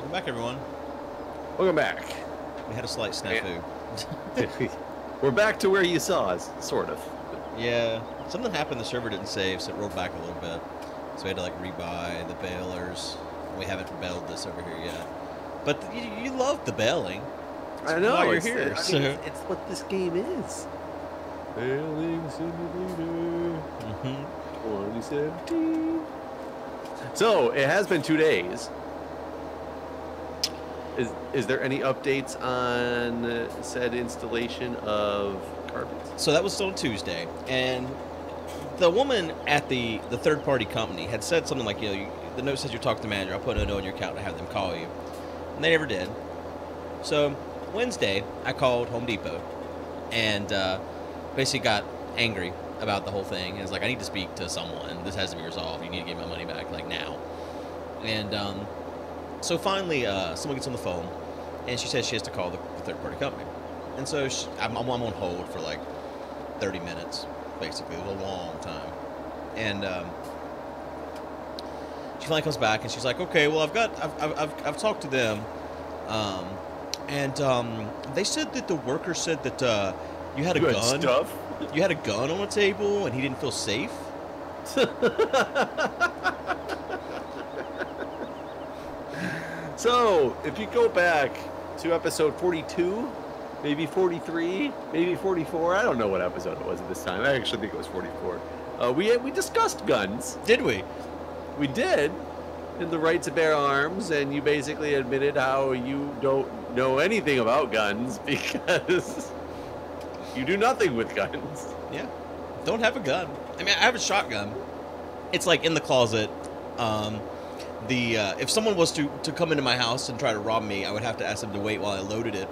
Welcome back, everyone. Welcome back. We had a slight snafu. We're back to where you saw us, sort of. Yeah, something happened. The server didn't save, so it rolled back a little bit. So we had to like rebuy the balers. We haven't bailed this over here yet. But you love the bailing. I know. Why you're here. I mean, it's what this game is. Bailing Simulator 2017. So it has been 2 days. Is there any updates on said installation of carpets? So that was still on Tuesday, and the woman at the third-party company had said something like, the note says you talk to the manager. I'll put a note on your account to have them call you, and they never did. So Wednesday, I called Home Depot, and basically got angry about the whole thing. And was like, I need to speak to someone. This has to be resolved. You need to give my money back, like, now. And so finally, someone gets on the phone, and she says she has to call the third-party company. And so I'm on hold for like 30 minutes, basically. It was a long time. And she finally comes back, and she's like, "Okay, well, I've talked to them, and they said that the worker said that you had a gun. Stuff. You had a gun on the table, and he didn't feel safe." So, if you go back to episode 42, maybe 43, maybe 44, I don't know what episode it was at this time. I actually think it was 44. We discussed guns. Did we? We did, in the right to bear arms, and you basically admitted how you don't know anything about guns because you do nothing with guns. Yeah. Don't have a gun. I mean, I have a shotgun. It's like in the closet. If someone was to come into my house and try to rob me, I would have to ask them to wait while I loaded it.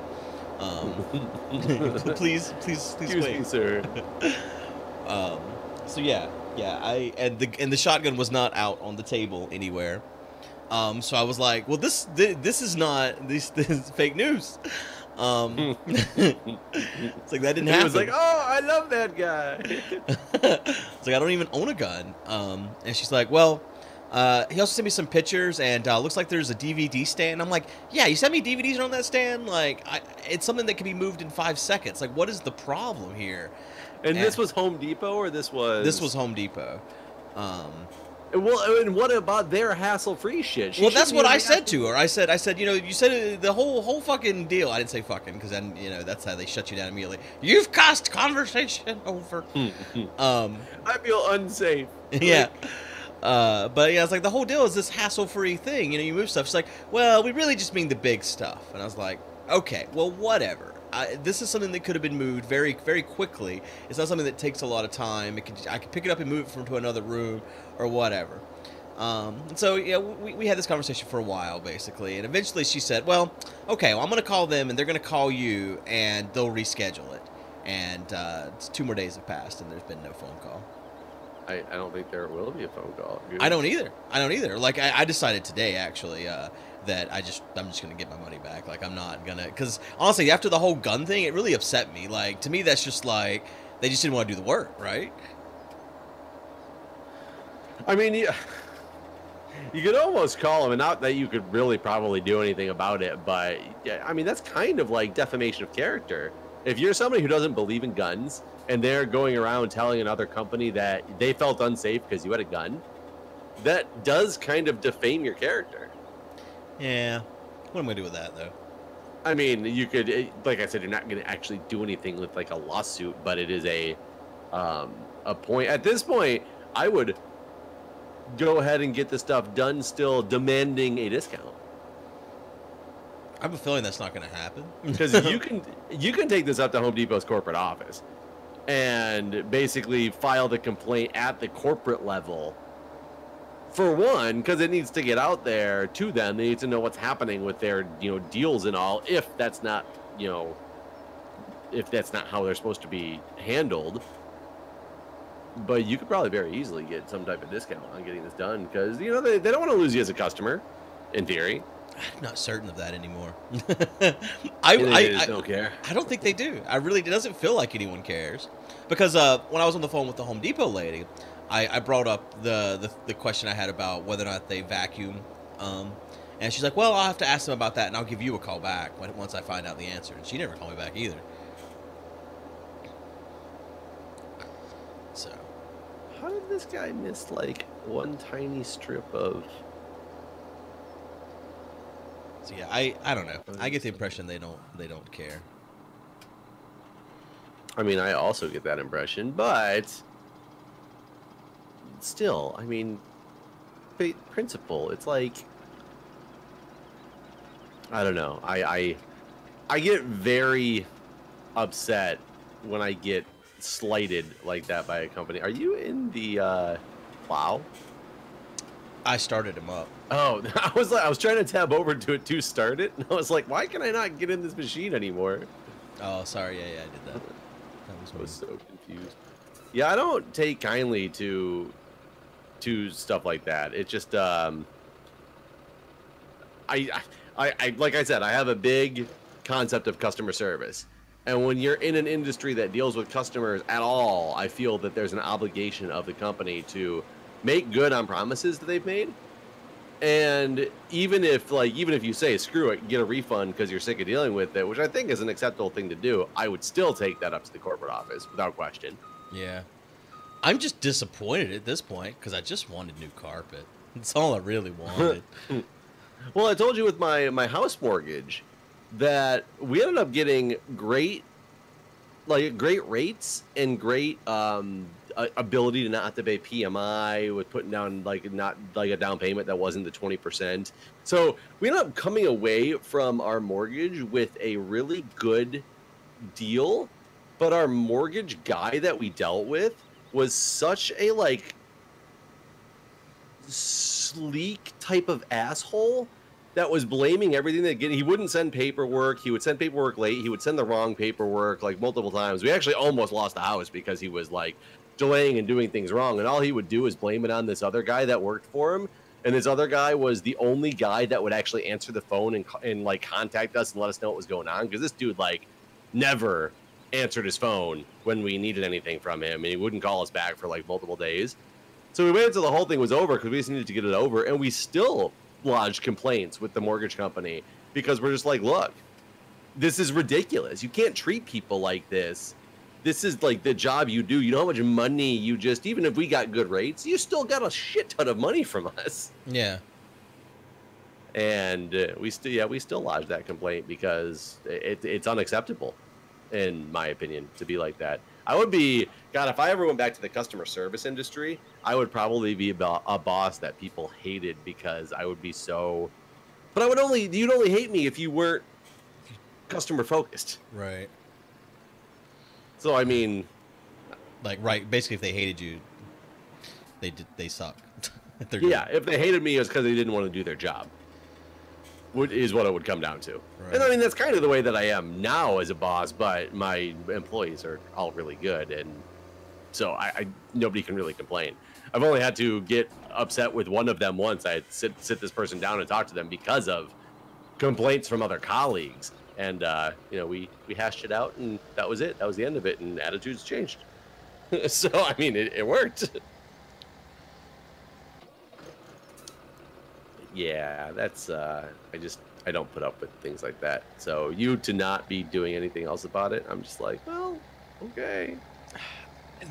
Please Excuse wait, me, sir. So yeah, and the shotgun was not out on the table anywhere. So I was like, well, this is not this is fake news. It's like that didn't happen. It was like, oh, I love that guy. It's like, I don't even own a gun. And she's like, well, he also sent me some pictures, and looks like there's a DVD stand. I'm like, yeah, you sent me DVDs on that stand? Like, it's something that can be moved in 5 seconds. Like, what is the problem here? And this was Home Depot, or this was? This was Home Depot. Well, and what about their hassle-free shit? Well, that's what I said to her. I said, you said the whole fucking deal. I didn't say fucking, because then, that's how they shut you down immediately. You've caused conversation over. I feel unsafe. Yeah. But yeah, it's like the whole deal is this hassle-free thing. You move stuff. She's like, well, we really just mean the big stuff. And I was like, okay, well, whatever. This is something that could have been moved very, very quickly. It's not something that takes a lot of time. I could pick it up and move it from to another room or whatever. And so, yeah, we had this conversation for a while, basically. And eventually she said, well, okay, well, I'm going to call them, and they're going to call you, and they'll reschedule it. And it's 2 more days have passed, and there's been no phone call. I don't think there will be a phone call. I don't either. Like, I decided today, actually, that I'm just gonna get my money back. Like, I'm not gonna, because honestly, after the whole gun thing, it really upset me. Like, to me, that's just like they just didn't want to do the work, right? I mean, you could almost call them, and not that you could really probably do anything about it, but yeah, I mean, that's kind of like defamation of character. If you're somebody who doesn't believe in guns and they're going around telling another company that they felt unsafe because you had a gun, that does kind of defame your character. Yeah. What am I going to do with that, though? I mean, you could, like I said, you're not going to actually do anything with like a lawsuit, but it is a point. At this point, I would go ahead and get the stuff done, still demanding a discount. I have a feeling that's not going to happen. Because you can take this up to Home Depot's corporate office and basically file the complaint at the corporate level. For one, because it needs to get out there to them. They need to know what's happening with their, deals and all. If that's not, if that's not how they're supposed to be handled. But you could probably very easily get some type of discount on getting this done because, they don't want to lose you as a customer, in theory. I'm not certain of that anymore. I don't care. I don't think they do. It doesn't feel like anyone cares. Because when I was on the phone with the Home Depot lady, I brought up the question I had about whether or not they vacuum And she's like, well, I'll have to ask them about that, and I'll give you a call back once I find out the answer. And she never called me back either. So. How did this guy miss, like, one tiny strip of... So, yeah, I don't know. I get the impression they don't care. I mean, I also get that impression, but... Still, I mean... Principle, it's like... I don't know. I get very upset when I get slighted like that by a company. Are you in the plow? I started him up. Oh, I was trying to tab over to it to start it, and I was like, why can I not get in this machine anymore? Oh, sorry. Yeah, I did that. I was so confused. Yeah, I don't take kindly to stuff like that. It just I like I said, I have a big concept of customer service. And when you're in an industry that deals with customers at all, I feel that there's an obligation of the company to make good on promises that they've made. And even if you say, screw it, get a refund because you're sick of dealing with it, which I think is an acceptable thing to do, I would still take that up to the corporate office without question. Yeah. I'm just disappointed at this point because I just wanted new carpet. That's all I really wanted. Well, I told you with my house mortgage that we ended up getting great rates and great ability to not have to pay PMI with putting down not a down payment that wasn't the 20%. So we ended up coming away from our mortgage with a really good deal, but our mortgage guy that we dealt with was such a sleek type of asshole that was blaming everything that he wouldn't send paperwork. He would send paperwork late. He would send the wrong paperwork multiple times. We actually almost lost the house because he was delaying and doing things wrong. And all he would do is blame it on this other guy that worked for him. And this other guy was the only guy that would actually answer the phone and contact us and let us know what was going on. Because this dude never answered his phone when we needed anything from him, and he wouldn't call us back for multiple days. So we waited until the whole thing was over because we just needed to get it over, and we still lodged complaints with the mortgage company because we're just look, this is ridiculous. You can't treat people like this. This is the job you do. You know how much money you just, even if we got good rates, you still got a shit ton of money from us. Yeah. And we still lodged that complaint because it's unacceptable, in my opinion, to be like that. I would be, God, if I ever went back to the customer service industry, I would probably be a boss that people hated because I would be so, but you'd only hate me if you weren't customer focused. Right. So, I mean, right. Basically, if they hated you, they suck. If they hated me, it was because they didn't want to do their job. Is what it would come down to. Right. And I mean, that's kind of the way that I am now as a boss, but my employees are all really good. And so nobody can really complain. I've only had to get upset with one of them once. I had sit this person down and talk to them because of complaints from other colleagues. And, we hashed it out, and that was it. That was the end of it, and attitudes changed. So, I mean, it worked. Yeah, that's, I don't put up with things like that. So you to not be doing anything else about it, I'm just well, okay.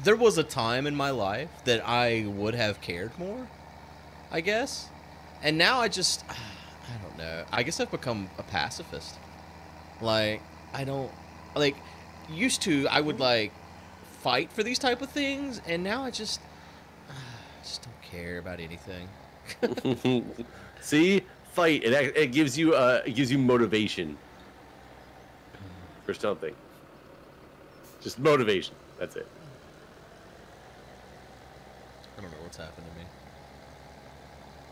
There was a time in my life that I would have cared more, I guess. And now I don't know. I guess I've become a pacifist. I don't, used to, I would, fight for these type of things, and now I just don't care about anything. See, fight. It gives you motivation for something. Just motivation. That's it. I don't know what's happened to me.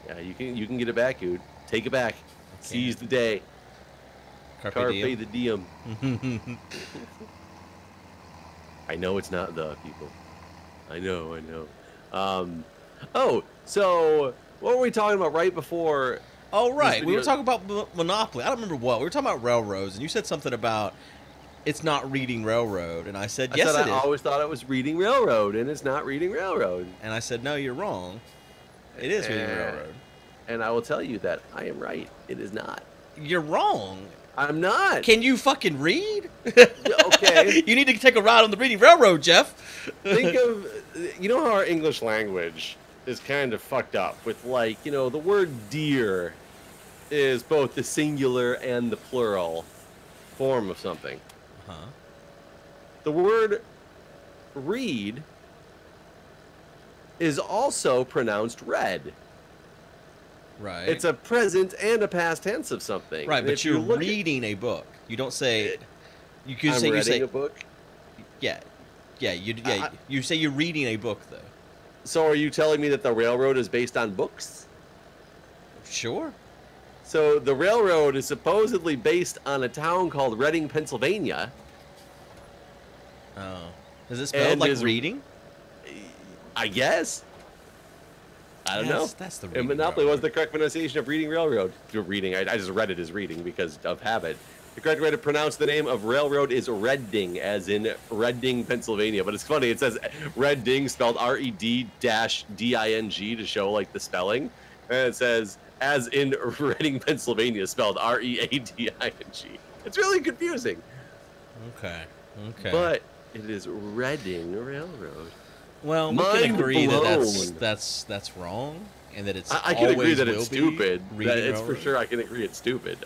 Yeah, you can get it back, dude. Take it back. Seize the day. Carpe the diem. I know it's not the people. I know. So what were we talking about right before? Oh, right. We were talking about Monopoly. I don't remember what. We were talking about railroads, and you said something about it's not reading railroad, and I said, yes, it is. I always thought it was reading railroad, and it's not reading railroad. And I said, no, you're wrong. It is reading railroad. And I will tell you that I am right. It is not. You're wrong. I'm not. Can you fucking read? Okay. You need to take a ride on the Reading Railroad, Jeff. Think of, you know how our English language is kind of fucked up with, like, you know, the word deer is both the singular and the plural form of something. Uh-huh. The word read is also pronounced read. Right. It's a present and a past tense of something. Right, And but if you're you look reading a book. You don't say. You can I'm say you reading say a book. Yeah, you say you're reading a book though. So are you telling me that the railroad is based on books? Sure. So the railroad is supposedly based on a town called Reading, Pennsylvania. Oh, is it spelled And like is- reading? I guess. I don't know. That's the And reading Monopoly was railroad. the correct pronunciation of Reading Railroad. Reading. I just read it as reading because of habit. The correct way to pronounce the name of railroad is Redding, as in Reading, Pennsylvania. But it's funny. It says Redding, spelled R-E-D-D-I-N-G to show like the spelling. And it says as in Reading, Pennsylvania, spelled R-E-A-D-I-N-G. It's really confusing. Okay. But it is Reading Railroad. Well, we Mind can agree that blown. that's wrong, and that it's I can agree always that will it's be stupid. Reading That it's for railroad. sure. I can agree it's stupid.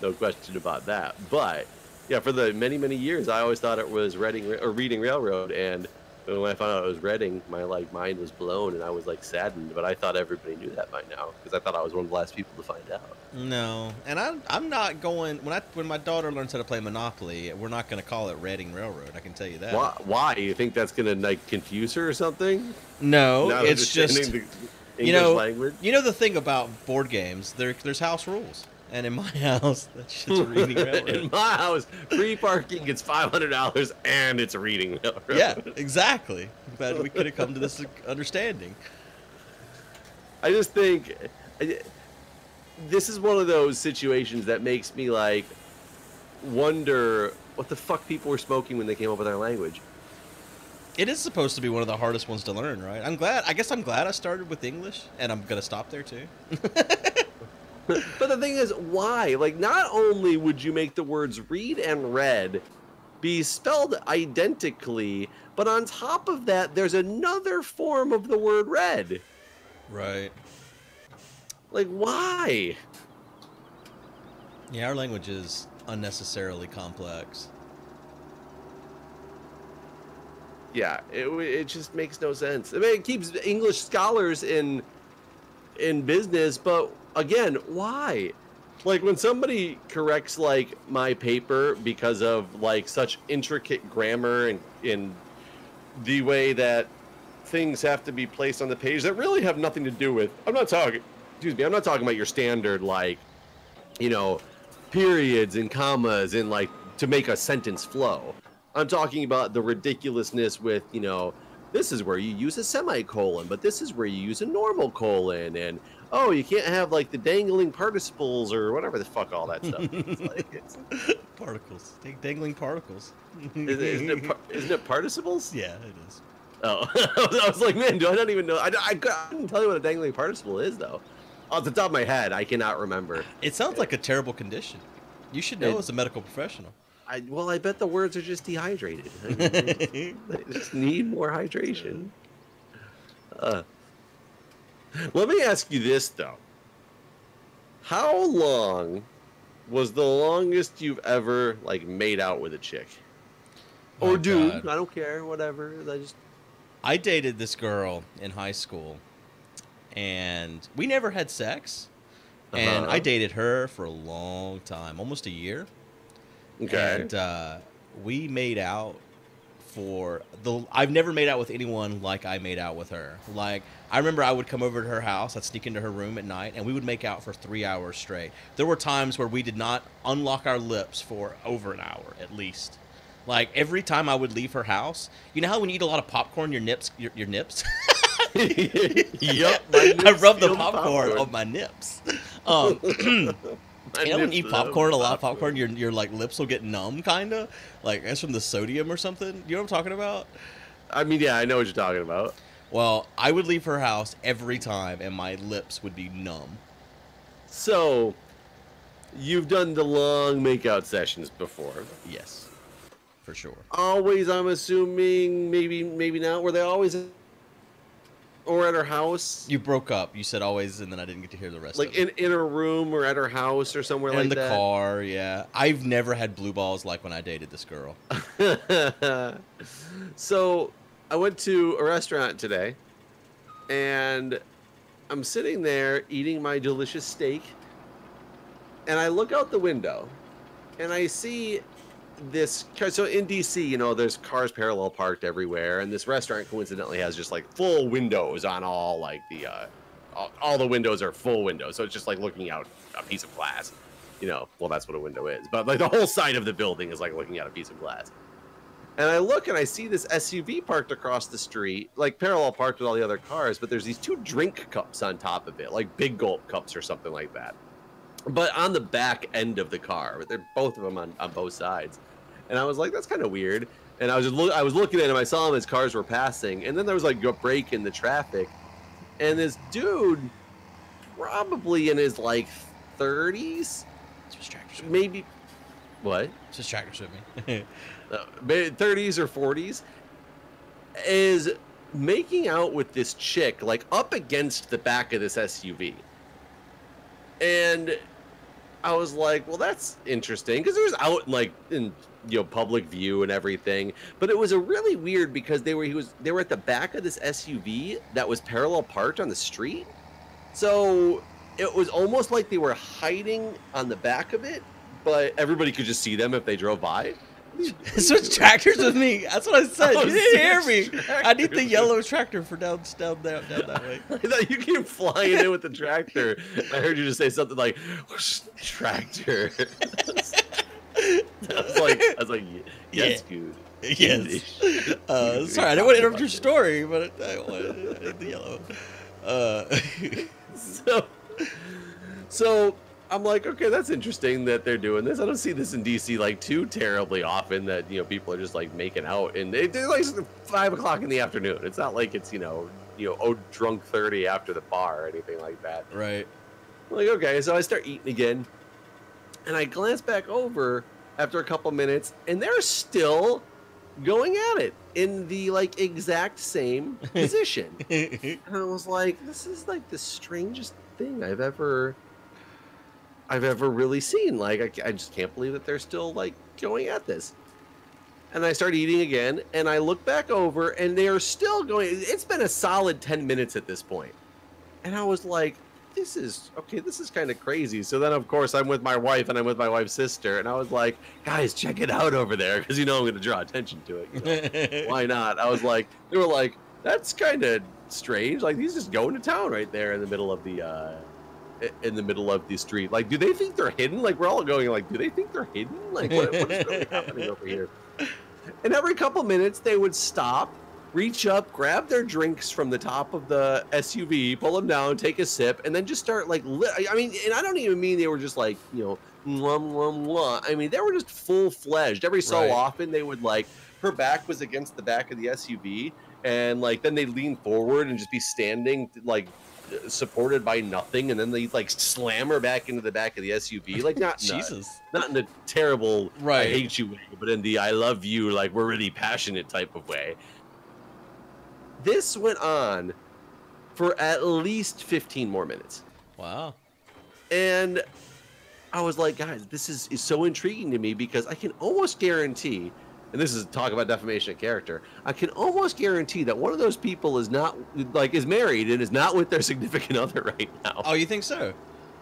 No question about that. But yeah, for the many years, I always thought it was Reading Railroad, and when I found out it was Reading, my mind was blown, and I was like saddened. But I thought everybody knew that by now because I thought I was one of the last people to find out. No, and I'm not going when my daughter learns how to play Monopoly. We're not going to call it Reading Railroad. I can tell you that. Why? You think that's gonna like confuse her or something? No, Not it's just understanding the English language. You know the thing about board games, there's house rules, and in my house, that's just Reading Railroad. In my house, free parking gets $500 and it's a Reading Railroad. Yeah, exactly. But we could have come to this understanding. I just think this is one of those situations that makes me like wonder what the fuck people were smoking when they came up with our language. It is supposed to be one of the hardest ones to learn, right? I guess I'm glad I started with English, and I'm gonna stop there too. But the thing is, why? Like, not only would you make the words read and read be spelled identically, but on top of that, there's another form of the word read. Right. Like, why? Yeah, our language is unnecessarily complex. Yeah, it just makes no sense. I mean, it keeps English scholars in business, but again, why? Like, when somebody corrects like my paper because of like such intricate grammar and in the way that things have to be placed on the page that really have nothing to do with, I'm not talking about your standard, like, you know, periods and commas and like to make a sentence flow. I'm talking about the ridiculousness with, you know, this is where you use a semicolon, but this is where you use a normal colon, and oh, you can't have like the dangling participles or whatever the fuck all that stuff is. Like, it's, Particles. Dangling particles. isn't it participles? Yeah, it is. Oh, I was like, man, do I not even know? I couldn't tell you what a dangling participle is, though. Off the top of my head, I cannot remember. It sounds like a terrible condition. You should know as a medical professional. Well, I bet the words are just dehydrated. I mean, they just need more hydration. Let me ask you this, though. How long was the longest you've ever, like, made out with a chick? Oh, Or dude, God. I don't care, whatever. I dated this girl in high school, and we never had sex. And Uh-huh. I dated her for a long time, almost a year. Okay. And we made out I've never made out with anyone like I made out with her. Like, I remember I would come over to her house, I'd sneak into her room at night, and we would make out for 3 hours straight. There were times where we did not unlock our lips for over an hour, at least. Like, every time I would leave her house, you know how when you eat a lot of popcorn, your nips? Yep. I rub the popcorn on my nips. You know when you eat popcorn, a lot of popcorn, your like lips will get numb, kind of? Like, that's from the sodium or something? You know what I'm talking about? I mean, yeah, I know what you're talking about. Well, I would leave her house every time, and my lips would be numb. So, you've done the long makeout sessions before. Yes, for sure. Always, I'm assuming, maybe not. Were they always or at her house? You broke up. You said always, and then I didn't get to hear the rest Like of it. in her room or at her house or somewhere like that? In the car, yeah. I've never had blue balls like when I dated this girl. So, I went to a restaurant today, and I'm sitting there eating my delicious steak, and I look out the window, and I see this car. So in DC, you know, there's cars parallel parked everywhere, and this restaurant coincidentally has just like full windows on all like the all the windows are full windows, so it's just like looking out a piece of glass, you know. Well, that's what a window is, but like the whole side of the building is like looking at a piece of glass. And I look and I see this SUV parked across the street, like parallel parked with all the other cars, but there's these 2 drink cups on top of it, like Big Gulp cups or something like that, but on the back end of the car. They're both of them on both sides. And I was like, that's kind of weird. And I was looking at him. I saw him as cars were passing. And then there was like a break in the traffic. And this dude, probably in his like 30s, maybe, what? It's just tractors with me. 30s or 40s, is making out with this chick like up against the back of this SUV. And I was like, well, that's interesting, because it was out like in, you know, public view and everything, but it was a really weird because they were at the back of this SUV that was parallel parked on the street, so it was almost like they were hiding on the back of it, but everybody could just see them if they drove by. Switch tractors with me. That's what I said. Oh, You didn't hear me. tractors. I need the yellow tractor for down that way. I thought you came flying in with the tractor. I heard you just say something like tractor. I was like, yes, Guude. Yes. Sorry, I didn't want to interrupt your story, but I need the yellow. So I'm like, okay, that's interesting that they're doing this. I don't see this in DC like too terribly often, that, you know, people are just like making out, and they're like 5 o'clock in the afternoon. It's not like it's, you know, drunk 30 after the bar or anything like that. Right. I'm like, okay, so I start eating again, and I glance back over after a couple minutes, and they're still going at it in the like exact same position. And I was like, this is like the strangest thing I've ever really seen. Like, I just can't believe that they're still like going at this. And I start eating again, and I look back over, and they are still going. It's been a solid 10 minutes at this point. And I was like, this is kind of crazy. So then, of course, I'm with my wife, and I'm with my wife's sister, and I was like, guys, check it out over there, because, you know, I'm going to draw attention to it. You know? Why not? I was like, they were like, that's kind of strange. Like, he's just going to town right there in the middle of the street. Like, do they think they're hidden? Like, we're all going like, do they think they're hidden? Like, what is really happening over here? And every couple minutes they would stop, reach up, grab their drinks from the top of the SUV, pull them down, take a sip, and then just start like, I mean, and I don't even mean they were just like, you know, I mean, they were just full-fledged. Every so often they would like, her back was against the back of the SUV, and like then they'd lean forward and just be standing like supported by nothing, and then they like slam her back into the back of the SUV, like not Jesus, not in a terrible I hate you way, but in the I love you, like we're really passionate type of way. This went on for at least 15 more minutes. Wow. And I was like, guys, this is so intriguing to me, because I can almost guarantee, and this is talk about defamation of character, I can almost guarantee that one of those people is not, like, is married and is not with their significant other right now. Oh, you think so?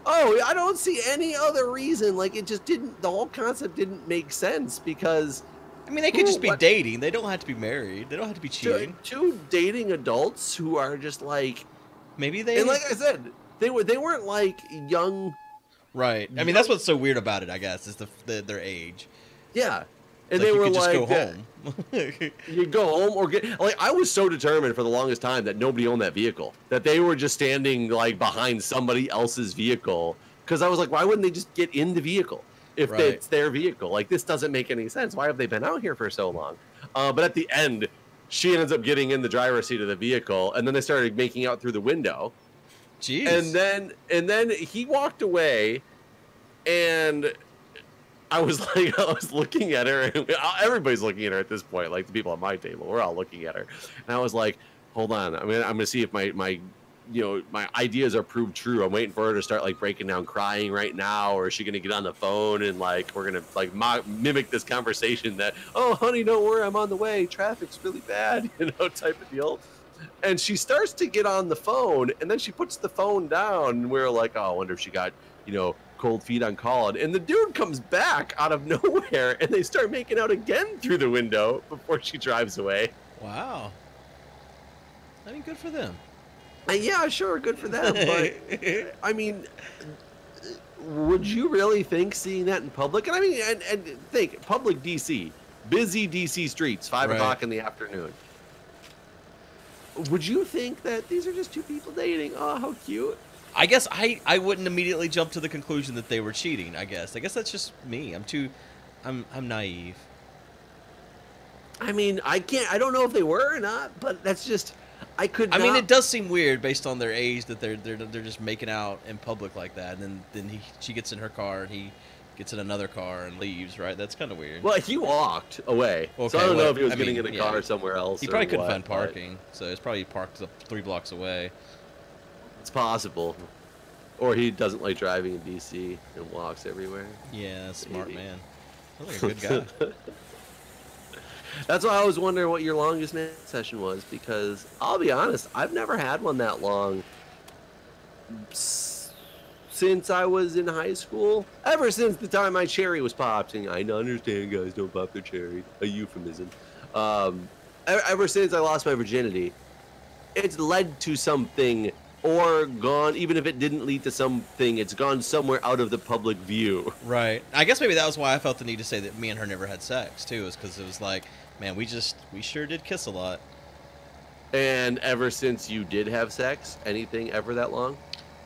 Oh, I don't see any other reason. Like, it just didn't, the whole concept didn't make sense, because... I mean, they could just be dating. They don't have to be married. They don't have to be cheating. Two dating adults who are just like... Maybe they... And like I said, they weren't like young... Right. I mean, that's what's so weird about it, I guess, is their age. Yeah. And like they were just like, go home. You go home or get, like, I was so determined for the longest time that nobody owned that vehicle, that they were just standing like behind somebody else's vehicle, because I was like, why wouldn't they just get in the vehicle if it's their vehicle? Like, this doesn't make any sense. Why have they been out here for so long? But at the end, she ends up getting in the driver's seat of the vehicle, and then they started making out through the window. Jeez. And then he walked away, and I was looking at her, and everybody's looking at her at this point, like the people at my table, we're all looking at her, and I was like, hold on, I'm gonna see if my ideas are proved true. I'm waiting for her to start like breaking down crying right now, or is she gonna get on the phone and like we're gonna like mimic this conversation that, oh honey, don't worry, I'm on the way, traffic's really bad, type of deal. And she starts to get on the phone, and then she puts the phone down, and we're like, oh, I wonder if she got cold feet on call. And the dude comes back out of nowhere, and they start making out again through the window before she drives away. Wow. I mean, good for them. Yeah, sure, good for them. But I mean, would you really think seeing that in public? And I mean, and think public DC, busy DC streets, 5 o'clock in the afternoon. Would you think that these are just two people dating? Oh, how cute. I guess I wouldn't immediately jump to the conclusion that they were cheating, I guess. I guess that's just me. I'm naive. I mean, I don't know if they were or not, but that's just, I mean, it does seem weird based on their age that they're just making out in public like that, and then she gets in her car and he gets in another car and leaves, right? That's kind of weird. Well, he walked away, so I don't know if he was getting in a car somewhere else. He probably couldn't find parking, so it's probably parked up 3 blocks away. It's possible. Or he doesn't like driving in DC and walks everywhere. Yeah, smart man. Sounds like a good guy. That's why I was wondering what your longest session was, because I'll be honest, I've never had one that long since I was in high school. Ever since the time my cherry was popped, and I understand guys don't pop their cherry, a euphemism. Ever since I lost my virginity, it's led to something or gone, even if it didn't lead to something, it's gone somewhere out of the public view. Right. I guess maybe that was why I felt the need to say that me and her never had sex, too, is because it was like, man, we sure did kiss a lot. And ever since you did have sex, anything ever that long?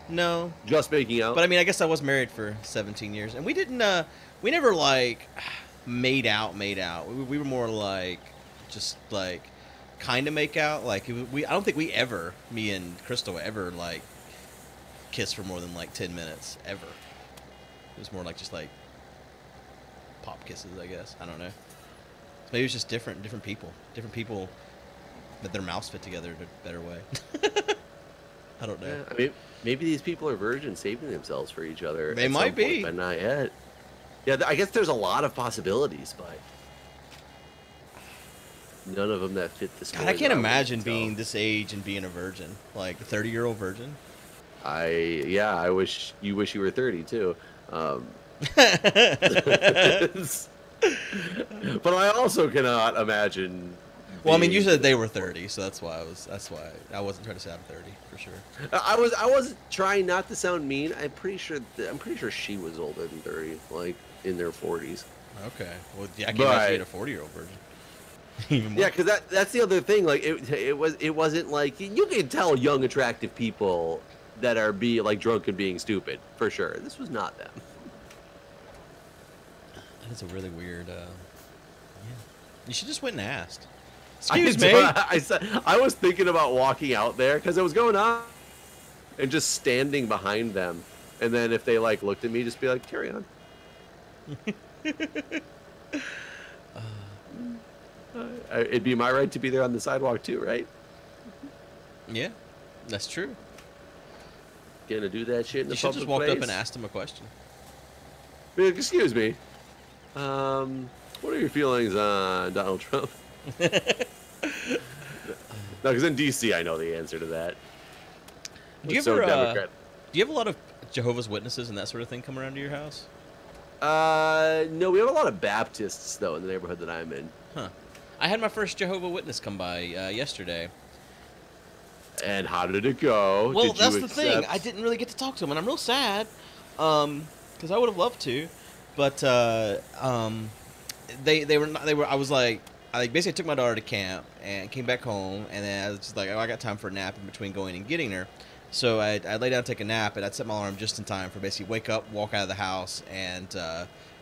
No. Just making out? But I mean, I guess I was married for 17 years, and we didn't, we never, like, made out. We were more like, just, like, kind of make out. Like, I don't think me and Crystal ever, like, kissed for more than, like, 10 minutes, ever. It was more like just, like, pop kisses, I guess. I don't know. Maybe it was just different people. Different people, that their mouths fit together in a better way. I don't know. Yeah, I mean, maybe these people are virgins saving themselves for each other. They might be. But not yet. Yeah, I guess there's a lot of possibilities, but none of them that fit this. God, I can't imagine being this age and being a virgin, like a 30-year-old virgin. I wish you were 30 too. But I also cannot imagine. Well, I mean, you said they were 30, so that's why I wasn't trying to say I'm 30 for sure. I was trying not to sound mean. I'm pretty sure she was older than 30, like in their 40s. Okay. Well, yeah, I can't imagine being a 40-year-old virgin. Yeah, because that's the other thing. Like it wasn't like you can tell young attractive people that are like drunk and being stupid for sure. This was not them. That's a really weird. Yeah. You should just went and asked. Excuse me. I was thinking about walking out there because it was going on, and just standing behind them, and then if they like looked at me, just be like, "Carry on." It'd be my right to be there on the sidewalk too, right? Yeah, that's true. Gonna do that shit in the public place. You should just walked up and asked him a question. Excuse me. What are your feelings on Donald Trump? No, because in DC, I know the answer to that. Do you have a lot of Jehovah's Witnesses and that sort of thing come around to your house? No, we have a lot of Baptists though in the neighborhood that I'm in. Huh. I had my first Jehovah's Witness come by yesterday. And how did it go? Well, that's the thing. I didn't really get to talk to him, and I'm real sad because I would have loved to, but they were. I basically took my daughter to camp and came back home, and then I was just like, oh, I got time for a nap in between going and getting her. So I lay down to take a nap, and I'd set my alarm just in time for basically wake up, walk out of the house, and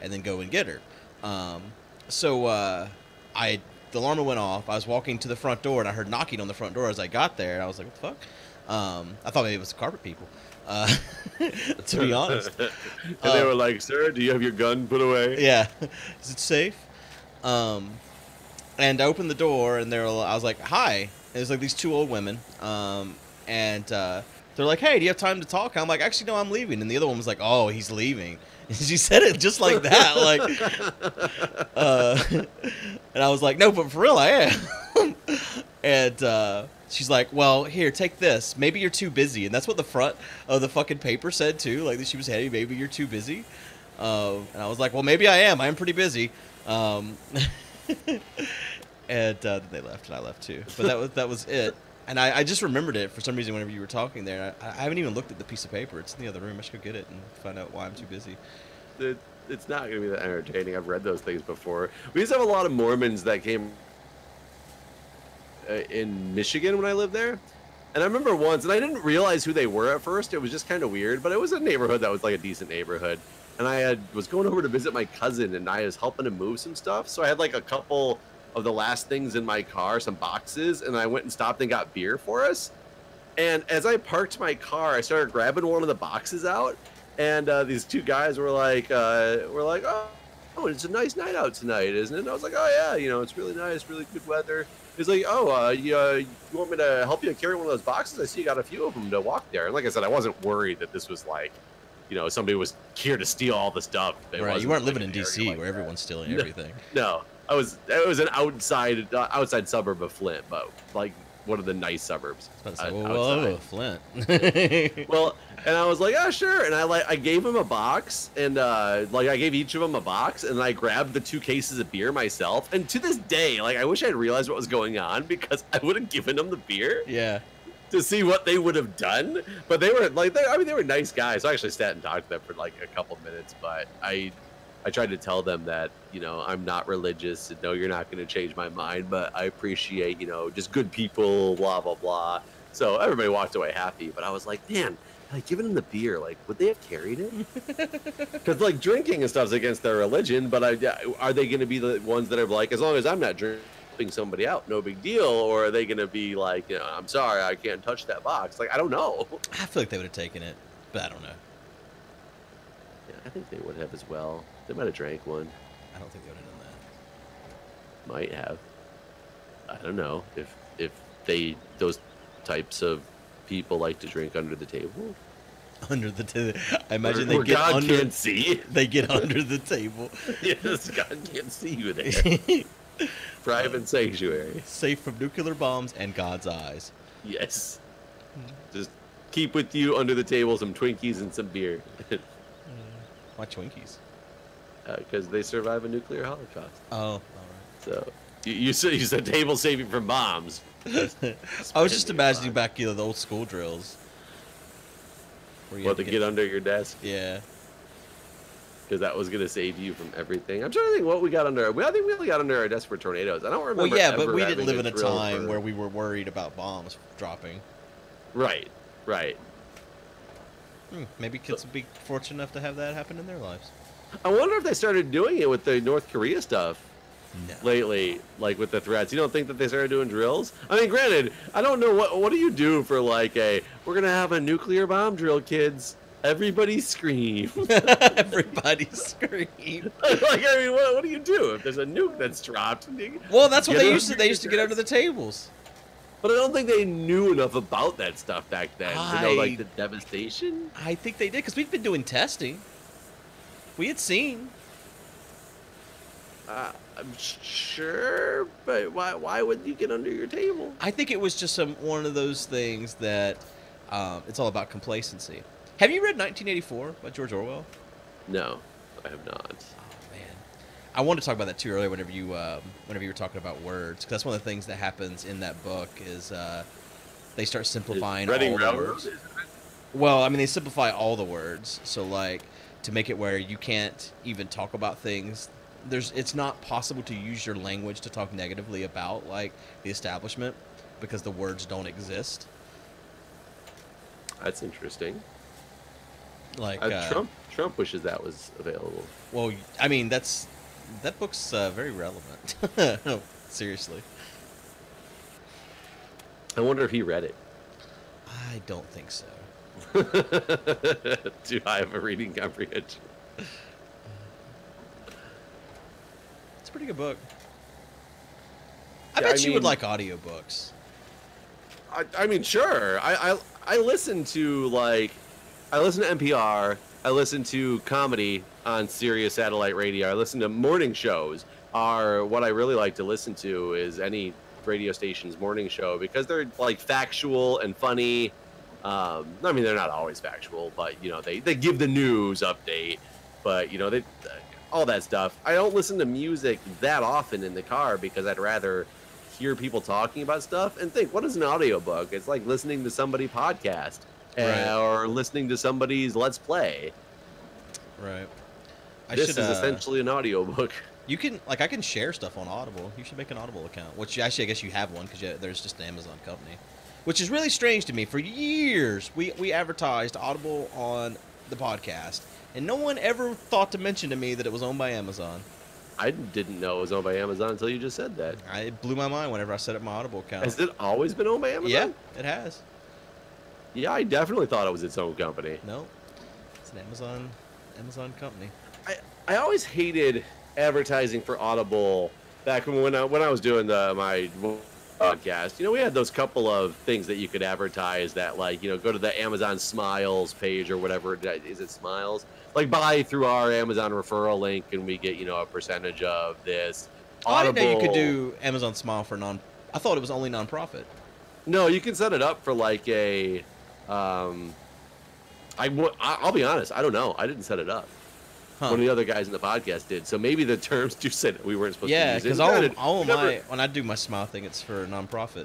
then go and get her. So I the alarm went off. I was walking to the front door, and I heard knocking on the front door as I got there. And I was like, what the fuck? I thought maybe it was the carpet people, to be honest. And they were like, sir, do you have your gun put away? Yeah. Is it safe? And I opened the door, and I was like, hi. And it was like these two old women. And they're like, hey, do you have time to talk? And I'm like, actually, no, I'm leaving. And the other one was like, oh, he's leaving. And she said it just like that. And I was like, no, but for real, I am. And she's like, well, here, take this. Maybe you're too busy. And that's what the front of the fucking paper said, too. Like, she was heavy. Maybe you're too busy. And I was like, well, maybe I am. I am pretty busy. And then they left, and I left, too. But that was it. And I just remembered it for some reason whenever you were talking there. I haven't even looked at the piece of paper. It's in the other room. I should go get it and find out why I'm too busy. It's not going to be that entertaining. I've read those things before. We used to have a lot of Mormons that came in Michigan when I lived there. And I remember once, and I didn't realize who they were at first. It was just kind of weird. But it was a neighborhood that was like a decent neighborhood. And I was going over to visit my cousin, and I was helping him move some stuff. So I had like a couple of the last things in my car, some boxes, and I went and stopped and got beer for us. And as I parked my car, I started grabbing one of the boxes out, and these two guys were like, oh, it's a nice night out tonight, isn't it? And I was like, oh yeah, you know, it's really nice, really good weather. He's like, oh, you want me to help you carry one of those boxes? I see you got a few of them to walk there. And like I said, I wasn't worried that this was like, you know, somebody was here to steal all the stuff. Right, you weren't living in D.C. where everyone's stealing everything. No. It was an outside suburb of Flint, but like one of the nice suburbs. Whoa, Flint. Well, and I was like, oh sure, and I gave him a box, and I gave each of them a box, and I grabbed the 2 cases of beer myself. And to this day, like I wish I'd realized what was going on, because I would have given them the beer. Yeah. To see what they would have done, but they were like, they were nice guys. So I actually sat and talked to them for like a couple minutes, but I tried to tell them that, you know, I'm not religious, and no, you're not going to change my mind, but I appreciate, you know, just good people, blah, blah, blah. So everybody walked away happy, but I was like, man, like giving them the beer, like, would they have carried it? Because like drinking and stuff's against their religion, but are they going to be the ones that are like, as long as I'm not drinking somebody out, no big deal? Or are they going to be like, you know, I'm sorry, I can't touch that box? Like, I don't know. I feel like they would have taken it, but I don't know. Yeah, I think they would have as well. They might have drank one. I don't think they would have done that. Might have. I don't know if those types of people like to drink under the table. Under the table. I imagine where God can't see. They get under the table. Yes, God can't see you there. Private sanctuary. Safe from nuclear bombs and God's eyes. Yes. Just keep with you under the table some Twinkies and some beer. Why Twinkies? Because they survive a nuclear holocaust. Oh, all right. So you said table saving from bombs. I was just imagining back, you know, the old school drills. What, to get under your desk? Yeah. Because that was going to save you from everything. I'm trying to think what we got under. I think we only got under our desk for tornadoes. I don't remember. Well, yeah, but we didn't live in a time where we were worried about bombs dropping. Right. Maybe kids would be fortunate enough to have that happen in their lives. I wonder if they started doing it with the North Korea stuff lately, like with the threats. You don't think that they started doing drills? I mean, granted, I don't know what do you do for like we're gonna have a nuclear bomb drill, kids. Everybody scream. Everybody scream. Like, I mean, what do you do if there's a nuke that's dropped? Well, that's what they used to. They used to get under the tables. But I don't think they knew enough about that stuff back then to know like the devastation. I think they did, because we've been doing testing. We had seen. I'm sure, but why would you get under your table? I think it was just one of those things that it's all about complacency. Have you read 1984 by George Orwell? No, I have not. Oh man, I wanted to talk about that too earlier. Whenever you were talking about words, because that's one of the things that happens in that book is they start simplifying all the words. Well, I mean, they simplify all the words, so like to make it where you can't even talk about things. It's not possible to use your language to talk negatively about like the establishment because the words don't exist. That's interesting. Like Trump wishes that was available. Well, I mean that book's very relevant. Seriously. I wonder if he read it. I don't think so. Do I have a reading comprehension? It's a pretty good book. I bet you would like audiobooks. I mean, sure. I listen to NPR. I listen to comedy on Sirius satellite radio. I listen to morning shows. What I really like to listen to is any radio station's morning show because they're like factual and funny. I mean, they're not always factual, but they give the news update. But they all that stuff. I don't listen to music that often in the car because I'd rather hear people talking about stuff and think, what is an audiobook? It's like listening to somebody podcast or listening to somebody's Let's Play. Right. This is essentially an audiobook. You can, I can share stuff on Audible. You should make an Audible account, which actually I guess you have one because there's just an Amazon company, which is really strange to me. For years, we advertised Audible on the podcast, and no one ever thought to mention to me that it was owned by Amazon. I didn't know it was owned by Amazon until you just said that. It blew my mind whenever I set up my Audible account. Has it always been owned by Amazon? Yeah, it has. Yeah, I definitely thought it was its own company. No, it's an Amazon company. I always hated advertising for Audible back when I was doing my podcast. We had those couple of things that you could advertise that, like, go to the Amazon Smiles page or whatever. Is it Smiles? Like, buy through our Amazon referral link and we get, a percentage of this. Audible. I didn't know you could do Amazon Smile for I thought it was only nonprofit. No, you can set it up for like a, I'll be honest, I don't know. I didn't set it up. One of the other guys in the podcast did. So maybe the terms do say that we weren't supposed to use it. Yeah, because when I do my Smile thing, it's for a nonprofit.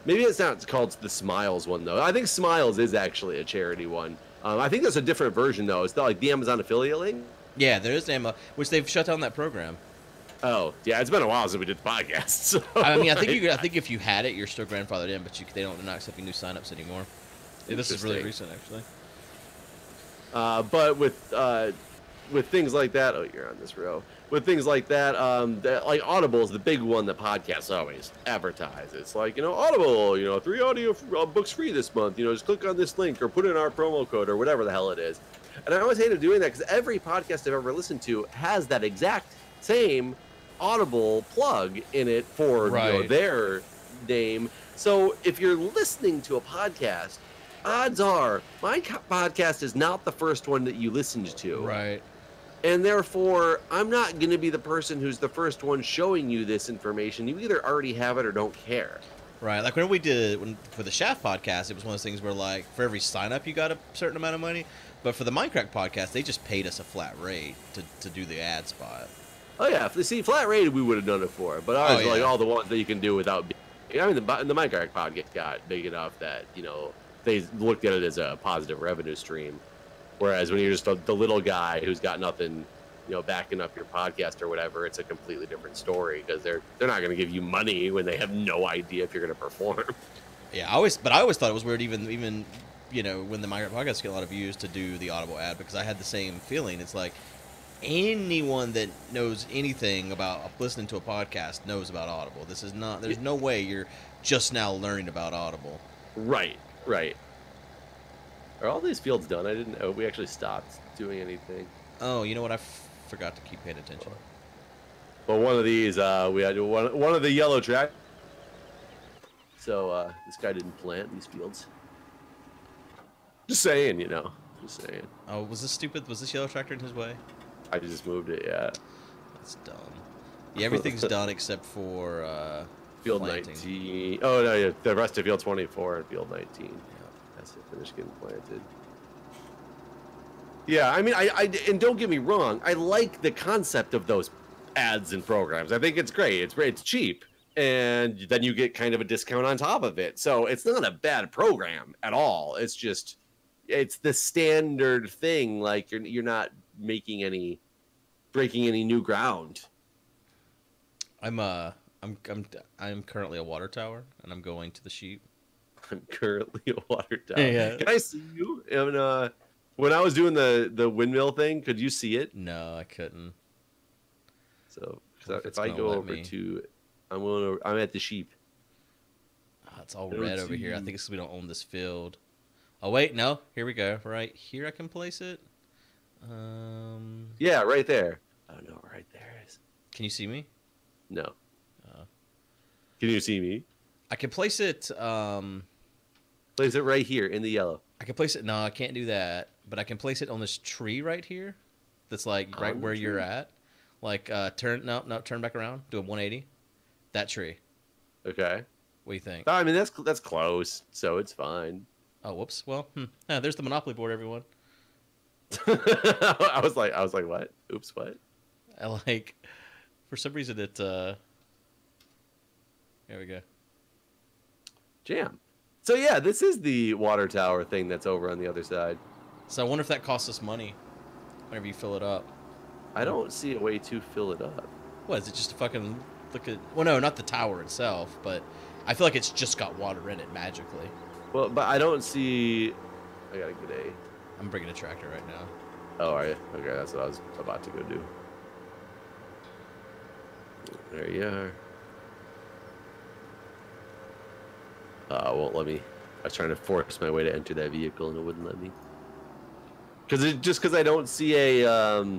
Maybe it's not called the Smiles one, though. I think Smiles is actually a charity one. I think there's a different version, though. It's not like the Amazon affiliate link. Yeah, there is which they've shut down that program. Oh, yeah, it's been a while since we did the podcast. So, I mean, I think if you had it, you're still grandfathered in, but they're not accepting new signups anymore. Yeah, this is really recent, actually. But with things like that, you're on this row. With things like that, like Audible is the big one that podcasts always advertise. It's like, Audible, 3 audio books free this month. Just click on this link or put in our promo code or whatever the hell it is. And I always hated doing that because every podcast I've ever listened to has that exact same Audible plug in it for their name. So if you're listening to a podcast, odds are my podcast is not the first one that you listened to. Right. And therefore, I'm not going to be the person who's the first one showing you this information. You either already have it or don't care. Right. Like for the Shaft podcast, it was one of those things where, like, for every sign up, you got a certain amount of money. But for the Minecraft podcast, they just paid us a flat rate to do the ad spot. Oh, yeah. See, flat rate, we would have done it for. But ours are like all the ones that you can do without being. I mean, the Minecraft podcast got big enough that, they looked at it as a positive revenue stream. Whereas when you're just the little guy who's got nothing, backing up your podcast or whatever, it's a completely different story because they're not going to give you money when they have no idea if you're going to perform. Yeah, I always thought it was weird even when the Minecraft podcast get a lot of views to do the Audible ad because I had the same feeling. It's like anyone that knows anything about listening to a podcast knows about Audible. This is not. There's no way you're just now learning about Audible. Right. Are all these fields done? I didn't know. We actually stopped doing anything. Oh, you know what? I forgot to keep paying attention. Well, one of these, we had one of the yellow track. So this guy didn't plant these fields. Just saying, Just saying. Oh, was this stupid? Was this yellow tractor in his way? I just moved it, yeah. That's dumb. Yeah, everything's done except for field planting. 19. Oh, no, yeah. The rest of field 24 and field 19. Has to finish getting planted. Yeah, I mean, I and don't get me wrong, I like the concept of those ads and programs. I think it's great. It's cheap, and then you get kind of a discount on top of it. So it's not a bad program at all. It's just it's the standard thing. Like you're not breaking any new ground. I'm currently a water tower, and I'm going to the sheep. I'm currently a water tower. Yeah. Can I see you? And, when I was doing the windmill thing, could you see it? No, I couldn't. So if I go over to I'm at the sheep. Oh, it's all red over here. I think it's 'cause we don't own this field. Oh wait, no. Here we go. Right here, I can place it. Yeah, right there. Oh no, right there is. Can you see me? No. Can you see me? I can place it. Place it right here in the yellow. I can place it. No, I can't do that. But I can place it on this tree right here. That's like right where you're at. Like turn back around. Do a 180. That tree. Okay. What do you think? I mean that's close, so it's fine. Oh, whoops. Well, there's the Monopoly board, everyone. I was like, what? Oops, what? For some reason it. There we go. Jam. So yeah, this is the water tower thing that's over on the other side. So I wonder if that costs us money whenever you fill it up. I don't see a way to fill it up. What, is it just a fucking look at? Well, no, not the tower itself, but I feel like it's just got water in it magically. Well, but I don't see. I got a good A. I'm bringing a tractor right now. Oh, are you? Okay, that's what I was about to go do. There you are. Won't let me. I was trying to force my way to enter that vehicle and it wouldn't let me. Because I don't see a.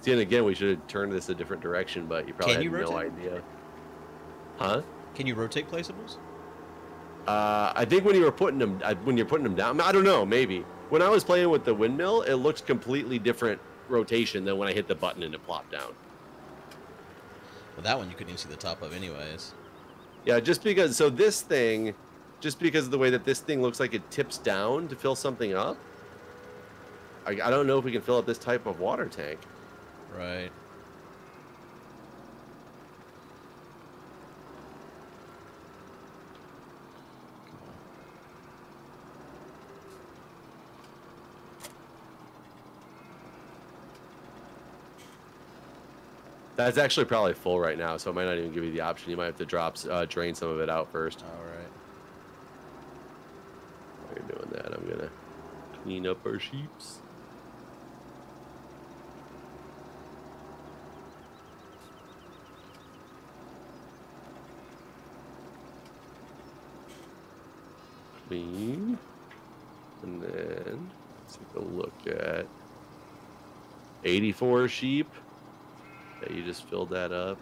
See, and again, we should have turned this a different direction, but you probably had no idea. Huh? Can you rotate placeables? I think when you're putting them down, I don't know, maybe. When I was playing with the windmill, it looked completely different rotation than when I hit the button and it plopped down. Well, that one you couldn't even see the top of anyways. Yeah, just because of the way that this thing looks like it tips down to fill something up, I don't know if we can fill up this type of water tank. Right. That's actually probably full right now, so it might not even give you the option. You might have to drain some of it out first. All right. While you're doing that, I'm gonna clean up our sheeps. Clean. And then let's take a look at 84 sheep. Yeah, you just filled that up.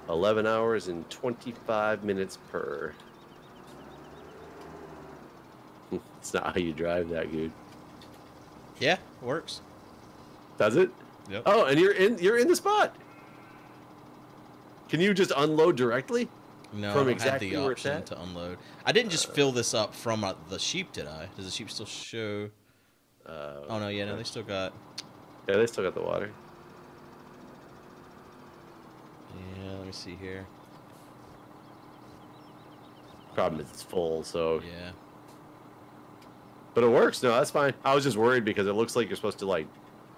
11 hours and 25 minutes per. It's not how you drive that, Guude. Yeah, it works. Does it? Yep. Oh, and you're in the spot. Can you just unload directly? No, from I exactly don't have the where it's option at? to unload. I didn't just fill this up from the sheep, did I? Does the sheep still show? Oh no, yeah, no, they still got. Yeah, they still got the water. Yeah, let me see here. Problem is it's full, so. Yeah. But it works. No, that's fine. I was just worried because it looks like you're supposed to like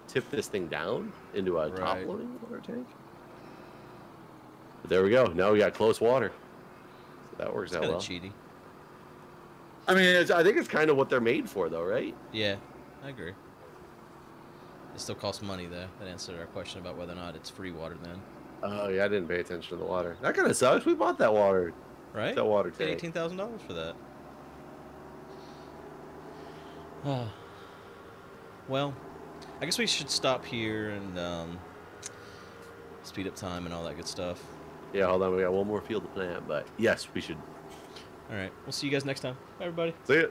tip this thing down into a top loading water tank. But there we go. Now we got close water. So that works out well. It's kind of cheaty. I mean, I think it's kind of what they're made for, though, right? Yeah, I agree. It still costs money, though. That answered our question about whether or not it's free water then. Oh, yeah, I didn't pay attention to the water. That kind of sucks. We bought that water. Right? That water tank. Paid $18,000 for that. Well, I guess we should stop here and speed up time and all that good stuff. Yeah, hold on. We got one more field to plant, but yes, we should. All right. We'll see you guys next time. Bye, everybody. See ya.